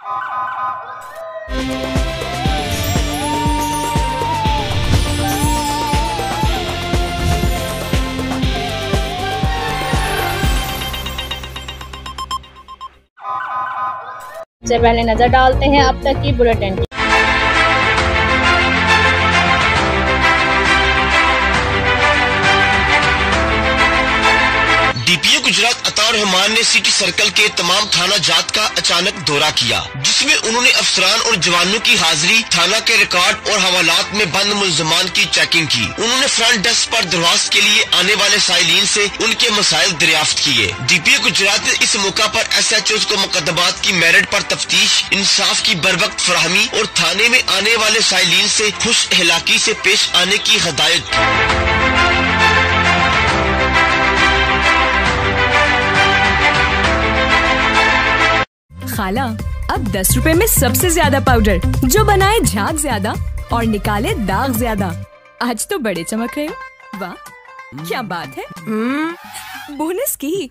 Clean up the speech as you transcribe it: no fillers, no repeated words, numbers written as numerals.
सबसे पहले नजर डालते हैं अब तक की बुलेटिन। डीपीओ गुजरात अताउर रहमान ने सिटी सर्कल के तमाम थाना जात का अचानक दौरा किया, जिसमें उन्होंने अफसरान और जवानों की हाजिरी, थाना के रिकॉर्ड और हवालात में बंद मुलजमान की चेकिंग की। उन्होंने फ्रंट डेस्क पर दरख्वास्त के लिए आने वाले साइलिन से उनके मसाइल दरियाफ्त किए। डीपीओ गुजरात ने इस मौका पर SHOs को मुकदमात की मेरिट पर तफ्तीश, इंसाफ की बरवक्त फराहमी और थाने में आने वाले साइलिन से खुश अखलाकी से पेश आने की हिदायत की। खाला, अब 10 रुपए में सबसे ज्यादा पाउडर, जो बनाए झाग ज्यादा और निकाले दाग ज्यादा। आज तो बड़े चमक रहे हो। वाह, क्या बात है। बोनस की